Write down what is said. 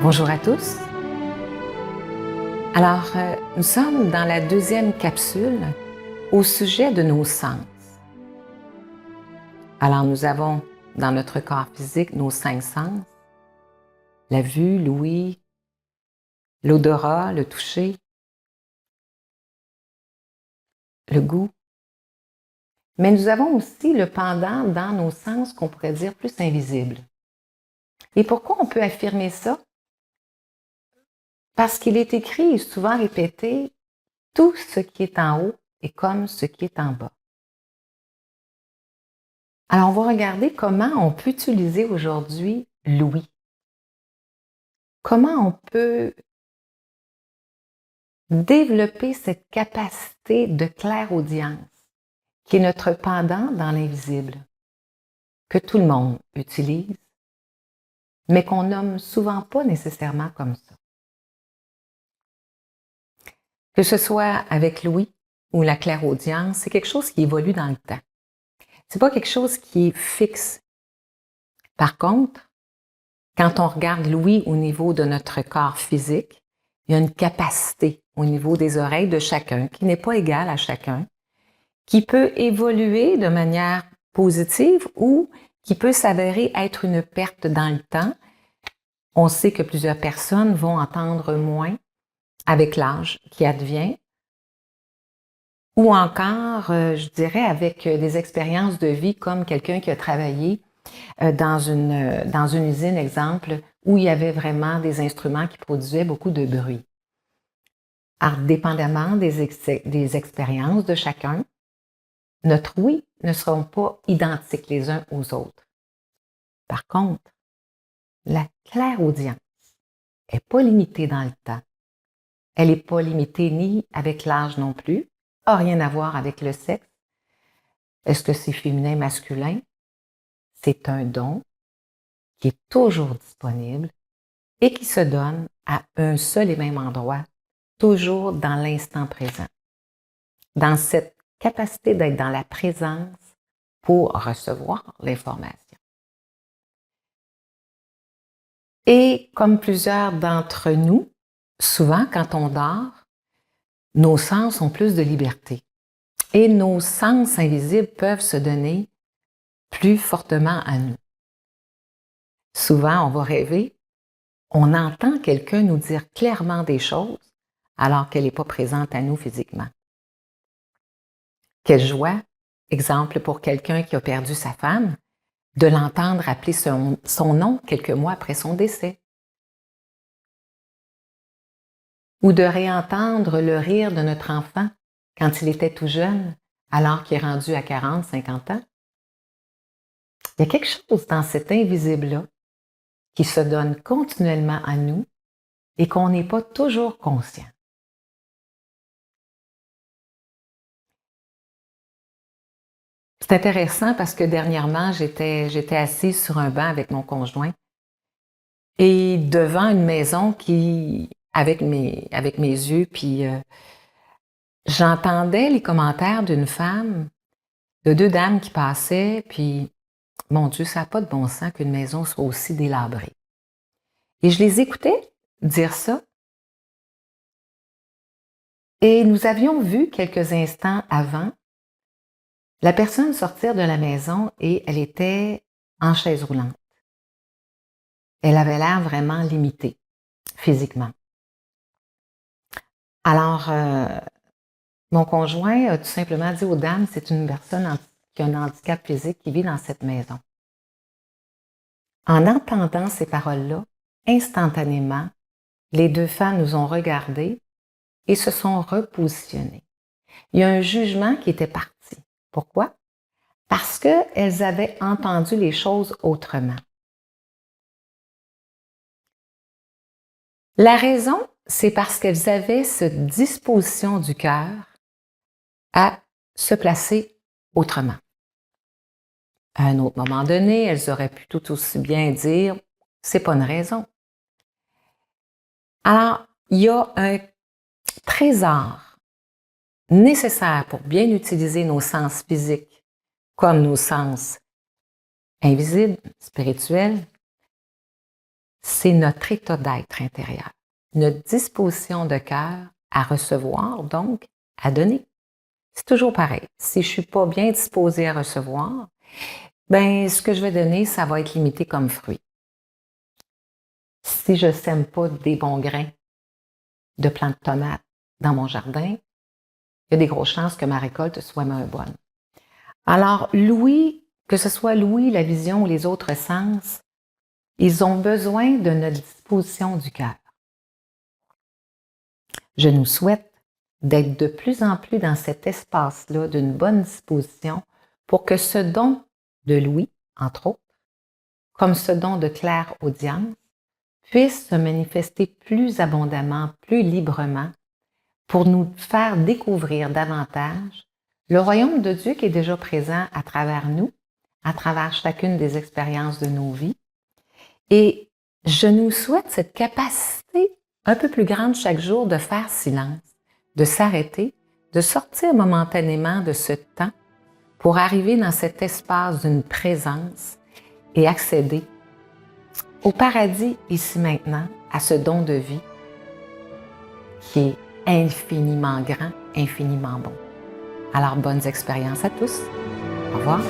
Bonjour à tous. Alors, nous sommes dans la deuxième capsule au sujet de nos sens. Alors, nous avons dans notre corps physique nos 5 sens, la vue, l'ouïe, l'odorat, le toucher, le goût. Mais nous avons aussi le pendant dans nos sens qu'on pourrait dire plus invisible. Et pourquoi on peut affirmer ça? Parce qu'il est écrit et souvent répété, tout ce qui est en haut est comme ce qui est en bas. Alors, on va regarder comment on peut utiliser aujourd'hui l'ouïe. Comment on peut développer cette capacité de clairaudience, qui est notre pendant dans l'invisible, que tout le monde utilise, mais qu'on nomme souvent pas nécessairement comme ça. Que ce soit avec l'ouïe ou la clairaudience, c'est quelque chose qui évolue dans le temps. C'est pas quelque chose qui est fixe. Par contre, quand on regarde l'ouïe au niveau de notre corps physique, il y a une capacité au niveau des oreilles de chacun qui n'est pas égale à chacun, qui peut évoluer de manière positive ou qui peut s'avérer être une perte dans le temps. On sait que plusieurs personnes vont entendre moins avec l'âge qui advient, ou encore, je dirais, avec des expériences de vie comme quelqu'un qui a travaillé dans une usine, exemple, où il y avait vraiment des instruments qui produisaient beaucoup de bruit. Alors, dépendamment des expériences de chacun, notre oui ne seront pas identiques les uns aux autres. Par contre, la clairaudience n'est pas limitée dans le temps. Elle n'est pas limitée ni avec l'âge non plus, n'a rien à voir avec le sexe. Est-ce que c'est féminin, masculin? C'est un don qui est toujours disponible et qui se donne à un seul et même endroit, toujours dans l'instant présent. Dans cette capacité d'être dans la présence pour recevoir l'information. Et comme plusieurs d'entre nous, souvent quand on dort, nos sens ont plus de liberté. Et nos sens invisibles peuvent se donner plus fortement à nous. Souvent, on va rêver, on entend quelqu'un nous dire clairement des choses alors qu'elle n'est pas présente à nous physiquement. Quelle joie, exemple pour quelqu'un qui a perdu sa femme, de l'entendre appeler son nom quelques mois après son décès. Ou de réentendre le rire de notre enfant quand il était tout jeune, alors qu'il est rendu à 40, 50 ans. Il y a quelque chose dans cet invisible-là qui se donne continuellement à nous et qu'on n'est pas toujours conscient. C'est intéressant parce que dernièrement, j'étais assise sur un banc avec mon conjoint et devant une maison qui, avec mes yeux, puis j'entendais les commentaires d'une femme, de 2 dames qui passaient, puis mon Dieu, ça n'a pas de bon sens qu'une maison soit aussi délabrée. Et je les écoutais dire ça. Et nous avions vu quelques instants avant la personne sortir de la maison et elle était en chaise roulante. Elle avait l'air vraiment limitée physiquement. Alors, mon conjoint a tout simplement dit aux dames, c'est une personne qui a un handicap physique qui vit dans cette maison. En entendant ces paroles-là, instantanément, les 2 femmes nous ont regardées et se sont repositionnées. Il y a un jugement qui était parti. Pourquoi? Parce qu'elles avaient entendu les choses autrement. La raison, c'est parce qu'elles avaient cette disposition du cœur à se placer autrement. À un autre moment donné, elles auraient pu tout aussi bien dire « c'est pas une raison ». Alors, il y a un trésor nécessaire pour bien utiliser nos sens physiques comme nos sens invisibles, spirituels, c'est notre état d'être intérieur, notre disposition de cœur à recevoir, donc à donner. C'est toujours pareil. Si je ne suis pas bien disposée à recevoir, ben ce que je vais donner, ça va être limité comme fruit. Si je ne sème pas des bons grains de plantes de tomates dans mon jardin, il y a des grosses chances que ma récolte soit moins bonne. Alors, l'ouïe, que ce soit l'ouïe, la vision ou les autres sens, ils ont besoin de notre disposition du cœur. Je nous souhaite d'être de plus en plus dans cet espace-là d'une bonne disposition pour que ce don de l'ouïe, entre autres, comme ce don de claire audience, puisse se manifester plus abondamment, plus librement, pour nous faire découvrir davantage le royaume de Dieu qui est déjà présent à travers nous, à travers chacune des expériences de nos vies. Et je nous souhaite cette capacité un peu plus grande chaque jour de faire silence, de s'arrêter, de sortir momentanément de ce temps pour arriver dans cet espace d'une présence et accéder au paradis ici maintenant, à ce don de vie qui est infiniment grand, infiniment bon. Alors, bonnes expériences à tous. Au revoir.